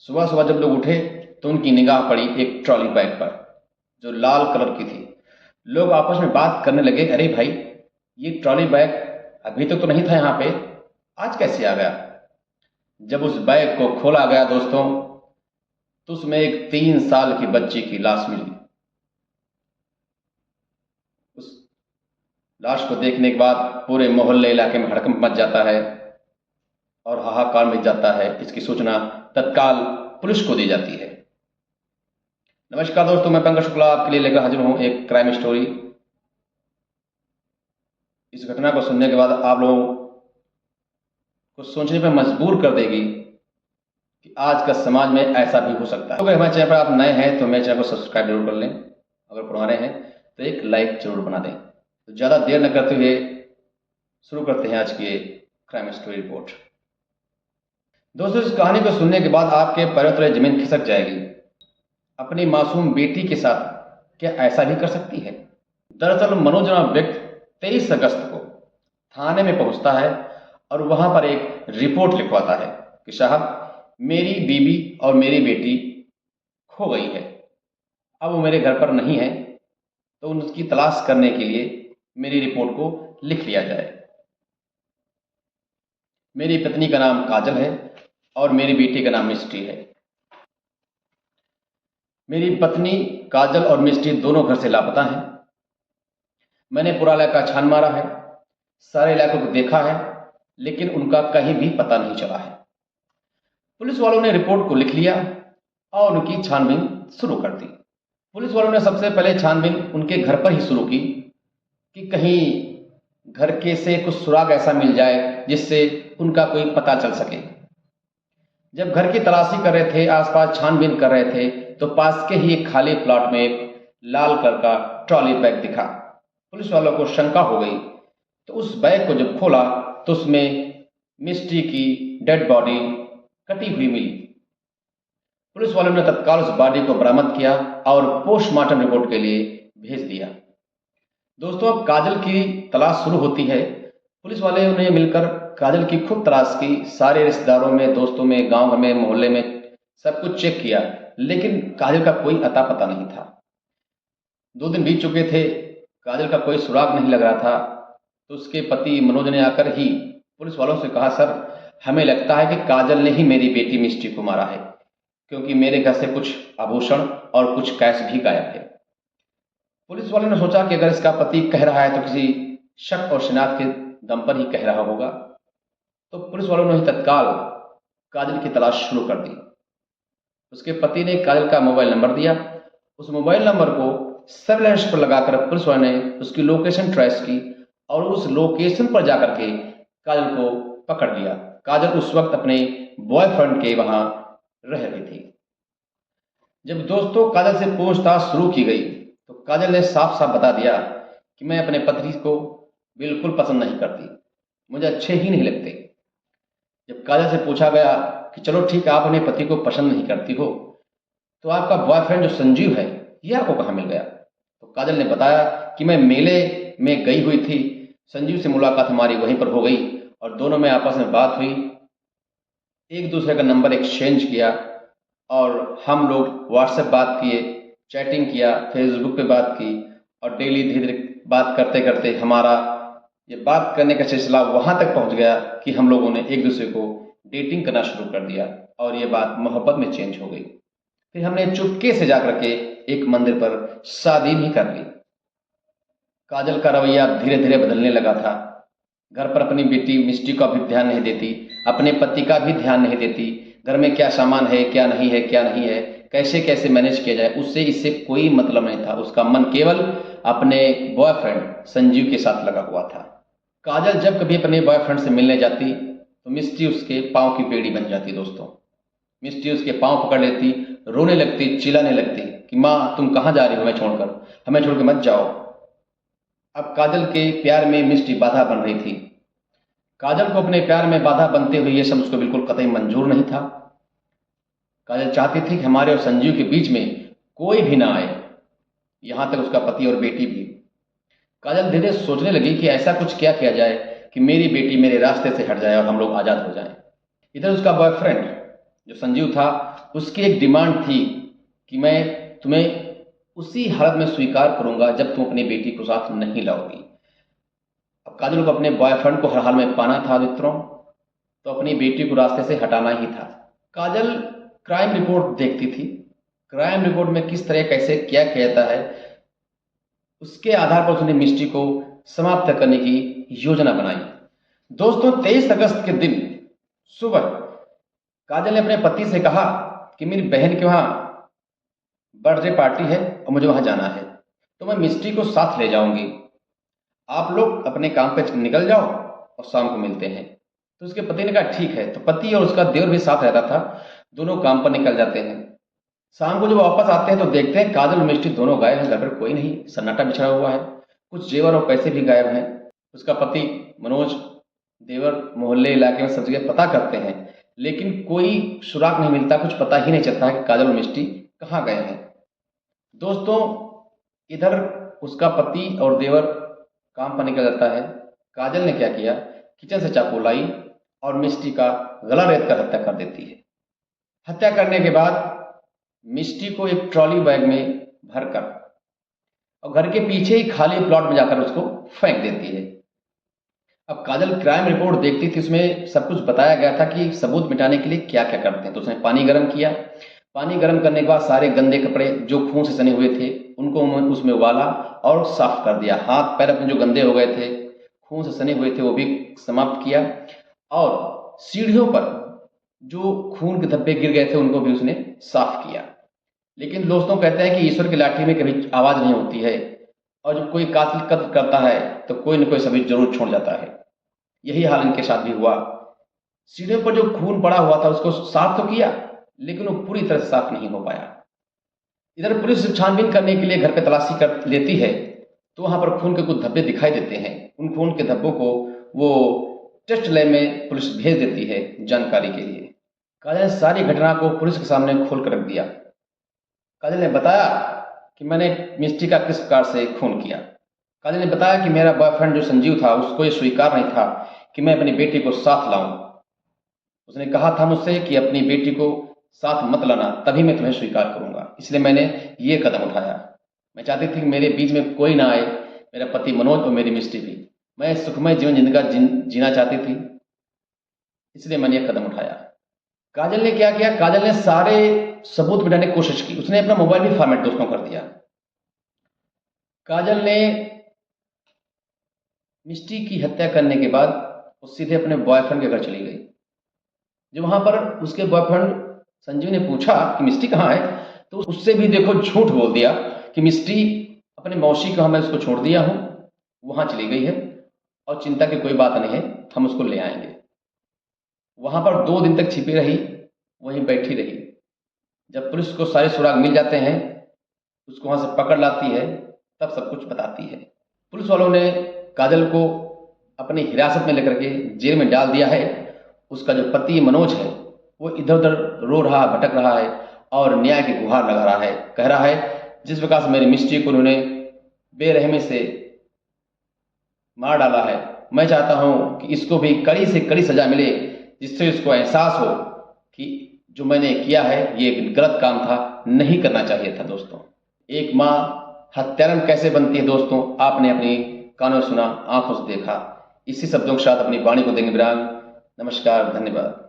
सुबह सुबह जब लोग उठे तो उनकी निगाह पड़ी एक ट्रॉली बैग पर जो लाल कलर की थी। लोग आपस में बात करने लगे, अरे भाई, ये ट्रॉली बैग अभी तक तो नहीं था यहाँ पे, आज कैसे आ गया। जब उस बैग को खोला गया दोस्तों, तो उसमें एक 3 साल की बच्ची की लाश मिली। उस लाश को देखने के बाद पूरे मोहल्ले इलाके में हड़कंप मच जाता है और हाहाकार मच जाता है। इसकी सूचना तत्काल पुलिस को दी जाती है। नमस्कार दोस्तों, मैं पंकज शुक्ला आपके लिए लेकर हाजिर हूं एक क्राइम स्टोरी। इस घटना को सुनने के बाद आप लोगों को सोचने पर मजबूर कर देगी कि आज का समाज में ऐसा भी हो सकता है। तो अगर हमारे चैनल पर आप नए हैं तो मेरे चैनल को सब्सक्राइब जरूर कर लें, अगर पुराने हैं तो एक लाइक जरूर बना दें। तो ज़्यादा देर न करते हुए शुरू करते हैं आज की क्राइम स्टोरी रिपोर्ट। दोस्तों, इस कहानी को सुनने के बाद आपके पैरों तले जमीन खिसक जाएगी। अपनी मासूम बेटी के साथ क्या ऐसा भी कर सकती है। दरअसल मनोज नामक व्यक्ति 23 अगस्त को थाने में पहुंचता है और वहां पर एक रिपोर्ट लिखवाता है कि साहब, मेरी बीवी और मेरी बेटी खो गई है। अब वो मेरे घर पर नहीं है, तो उनकी तलाश करने के लिए मेरी रिपोर्ट को लिख लिया जाए। मेरी पत्नी का नाम काजल है और मेरी बेटी का नाम मिष्टी है। मेरी पत्नी काजल और मिष्टी दोनों घर से लापता हैं। मैंने पूरा इलाका छान मारा है, सारे इलाकों को देखा है, लेकिन उनका कहीं भी पता नहीं चला है। पुलिस वालों ने रिपोर्ट को लिख लिया और उनकी छानबीन शुरू कर दी। पुलिस वालों ने सबसे पहले छानबीन उनके घर पर ही शुरू की कि कहीं घर के से कुछ सुराग ऐसा मिल जाए जिससे उनका कोई पता चल सके। जब घर की तलाशी कर रहे थे, आसपास छानबीन कर रहे थे, तो पास के ही एक खाली प्लॉट में एक लाल कलर का ट्रॉली बैग दिखा। पुलिस वालों को शंका हो गई, तो उस बैग को जब खोला तो उसमें मिस्ट्री की डेड बॉडी कटी हुई मिली। पुलिस वालों ने तत्काल उस बॉडी को बरामद किया और पोस्टमार्टम रिपोर्ट के लिए भेज दिया। दोस्तों, अब काजल की तलाश शुरू होती है। पुलिस वाले ने मिलकर काजल की खूब तलाश की, सारे रिश्तेदारों में, दोस्तों में, गांव में, मोहल्ले में सब कुछ चेक किया, लेकिन काजल का कोई अता पता नहीं था। 2 दिन बीत चुके थे, काजल का कोई सुराग नहीं लग रहा था। तो उसके पति मनोज ने आकर ही पुलिस वालों से कहा, सर, हमें लगता है कि काजल ने ही मेरी बेटी मिष्टी को मारा है, क्योंकि मेरे घर से कुछ आभूषण और कुछ कैश भी गायब है। पुलिस वालों ने सोचा कि अगर इसका पति कह रहा है तो किसी शक और शिनाख्त के दम पर ही कह रहा होगा। तो पुलिस वालों ने तत्काल काजल की तलाश शुरू कर दी। उसके पति ने काजल का मोबाइल नंबर दिया। उस मोबाइल नंबर को सर्विलांस पर लगाकर पुलिस वालों ने उसकी लोकेशन ट्रेस की और उस लोकेशन पर जाकर के काजल को पकड़ लिया। काजल उस वक्त अपने बॉयफ्रेंड के वहां रह रही थी। जब दोस्तों काजल से पूछताछ शुरू की गई तो काजल ने साफ साफ बता दिया कि मैं अपने पति को बिल्कुल पसंद नहीं करती, मुझे अच्छे ही नहीं लगते। जब काजल से पूछा गया कि चलो ठीक है, आप अपने पति को पसंद नहीं करती हो, तो आपका बॉयफ्रेंड जो संजीव है, ये आपको कहाँ मिल गया। तो काजल ने बताया कि मैं मेले में गई हुई थी, संजीव से मुलाकात हमारी वहीं पर हो गई और दोनों में आपस में बात हुई, एक दूसरे का नंबर एक्सचेंज किया और हम लोग व्हाट्सएप बात किए, चैटिंग किया, फेसबुक पे बात की और डेली धीरे धीरे बात करते करते हमारा ये बात करने का सिलसिला वहाँ तक पहुँच गया कि हम लोगों ने एक दूसरे को डेटिंग करना शुरू कर दिया और ये बात मोहब्बत में चेंज हो गई। फिर हमने चुपके से जाकर के एक मंदिर पर शादी भी कर ली। काजल का रवैया धीरे धीरे बदलने लगा था। घर पर अपनी बेटी मिष्टी का भी ध्यान नहीं देती, अपने पति का भी ध्यान नहीं देती। घर में क्या सामान है, क्या नहीं है, क्या नहीं है, कैसे कैसे मैनेज किया जाए, उससे इससे कोई मतलब नहीं था। उसका मन केवल अपने बॉयफ्रेंड संजीव के साथ लगा हुआ था। काजल जब कभी अपने बॉयफ्रेंड से मिलने जाती तो मिष्टी उसके पाँव की बेड़ी बन जाती। दोस्तों, मिष्टी उसके पाँव पकड़ लेती, रोने लगती, चिल्लाने लगती कि माँ, तुम कहाँ जा रही हो, हमें छोड़ के मत जाओ। अब काजल के प्यार में मिष्टी बाधा बन रही थी। काजल को अपने प्यार में बाधा बनते हुए ये सब उसको बिल्कुल कतई मंजूर नहीं था। काजल चाहती थी कि हमारे और संजीव के बीच में कोई भी ना आए, यहां तक उसका पति और बेटी भी। काजल धीरे सोचने लगी कि ऐसा कुछ क्या किया जाए कि मेरी बेटी मेरे रास्ते से हट जाए और हम लोग आज़ाद हो जाएं। इधर उसका बॉयफ्रेंड जो संजीव था, उसकी एक डिमांड थी कि मैं तुम्हें उसी हालत में स्वीकार करूंगा जब तुम अपनी बेटी को साथ नहीं लाओगी। अब काजल को अपने बॉयफ्रेंड को हर हाल में पाना था मित्रों, तो अपनी बेटी को रास्ते से हटाना ही था। काजल क्राइम रिपोर्ट देखती थी, क्राइम रिपोर्ट में किस तरह कैसे क्या कहता है, उसके आधार पर उसने मिस्टी को समाप्त करने की योजना बनाई। दोस्तों, 23 अगस्त के दिन सुबह काजल ने अपने पति से कहा कि मेरी बहन के वहां बर्थडे पार्टी है और मुझे वहां जाना है, तो मैं मिस्टी को साथ ले जाऊंगी। आप लोग अपने काम पे निकल जाओ और शाम को मिलते हैं। तो उसके पति ने कहा ठीक है। तो पति और उसका देवर भी साथ रहता था, दोनों काम पर निकल जाते हैं। शाम को जब वापस आते हैं तो देखते हैं काजल और मिस्टी दोनों गायब हैं, घर पर कोई नहीं, सन्नाटा बिछड़ा हुआ है, कुछ जेवर और पैसे भी गायब हैं। उसका पति मनोज देवर मोहल्ले इलाके में सब जगह पता करते हैं, लेकिन कोई सुराग नहीं मिलता, कुछ पता ही नहीं चलता है कि काजल और मिस्टी कहाँ गए हैं। दोस्तों, इधर उसका पति और देवर काम पर निकल जाता है। काजल ने क्या किया, किचन से चाकू लाई और मिस्टी का गला रेत कर हत्या कर देती है। हत्या करने के बाद मिस्टी को एक ट्रॉली बैग में भरकर और घर के पीछे ही खाली प्लॉट में जाकर उसको फेंक देती है। अब काजल क्राइम रिपोर्ट देखती थी, उसमें सब कुछ बताया गया था कि सबूत मिटाने के लिए क्या क्या करते हैं। तो उसने पानी गर्म किया, पानी गर्म करने के बाद सारे गंदे कपड़े जो खून से सने हुए थे उनको उसमें उबाला और साफ कर दिया। हाथ पैर अपने जो गंदे हो गए थे, खून से सने हुए थे, वो भी समाप्त किया। और सीढ़ियों पर जो खून के धब्बे गिर गए थे उनको भी उसने साफ किया। लेकिन दोस्तों, कहते हैं कि ईश्वर की लाठी में कभी आवाज नहीं होती है, और जब कोई कातिल कत्ल करता है तो कोई न कोई सबूत जरूर छोड़ जाता है। यही हाल इनके साथ भी हुआ। सीढ़ियों पर जो खून पड़ा हुआ था उसको साफ तो किया, लेकिन वो पूरी तरह से साफ नहीं हो पाया। इधर पुलिस छानबीन करने के लिए घर पे तलाशी कर लेती है, तो वहां पर खून के कुछ धब्बे दिखाई देते हैं। उन खून के धब्बों को वो टेस्ट लैब में पुलिस भेज देती है जानकारी के लिए। काजल ने सारी घटना को पुलिस के सामने खोल कर रख दिया। काजल ने बताया कि मैंने मिस्टी का किस प्रकार से खून किया। काजल ने बताया कि मेरा बॉयफ्रेंड जो संजीव था उसको ये स्वीकार नहीं था कि मैं अपनी बेटी को साथ लाऊं। उसने कहा था मुझसे कि अपनी बेटी को साथ मत लाना, तभी मैं तुम्हें स्वीकार करूंगा, इसलिए मैंने ये कदम उठाया। मैं चाहती थी कि मेरे बीच में कोई ना आए, मेरा पति मनोज और मेरी मिस्टी भी। मैं सुखमय जीवन जीना चाहती थी, इसलिए मैंने ये कदम उठाया। काजल ने क्या किया, काजल ने सारे सबूत मिटाने की कोशिश की। उसने अपना मोबाइल भी फॉर्मेट दोस्तों कर दिया। काजल ने मिस्टी की हत्या करने के बाद वो सीधे अपने बॉयफ्रेंड के घर चली गई। जब वहां पर उसके बॉयफ्रेंड संजीव ने पूछा कि मिस्टी कहाँ है, तो उससे भी देखो झूठ बोल दिया कि मिस्टी अपने मौसी को मैं उसको छोड़ दिया हूं, वहां चली गई है और चिंता की कोई बात नहीं है, हम उसको ले आएंगे। वहां पर 2 दिन तक छिपी रही, वहीं बैठी रही। जब पुलिस को सारे सुराग मिल जाते हैं, उसको वहां से पकड़ लाती है, तब सब कुछ बताती है। पुलिस वालों ने काजल को अपनी हिरासत में लेकर के जेल में डाल दिया है। उसका जो पति मनोज है वो इधर उधर रो रहा, भटक रहा है और न्याय की गुहार लगा रहा है। कह रहा है जिस प्रकार से मेरी मिस्टी को उन्होंने बेरहमी से मार डाला है, मैं चाहता हूं कि इसको भी कड़ी से कड़ी सजा मिले, जिससे उसको एहसास हो कि जो मैंने किया है ये एक गलत काम था, नहीं करना चाहिए था। दोस्तों, एक माँ हत्यारन कैसे बनती है दोस्तों, आपने अपनी कानों सुना, आंखों से देखा। इसी शब्दों के साथ अपनी वाणी को देंगे विराम। नमस्कार, धन्यवाद।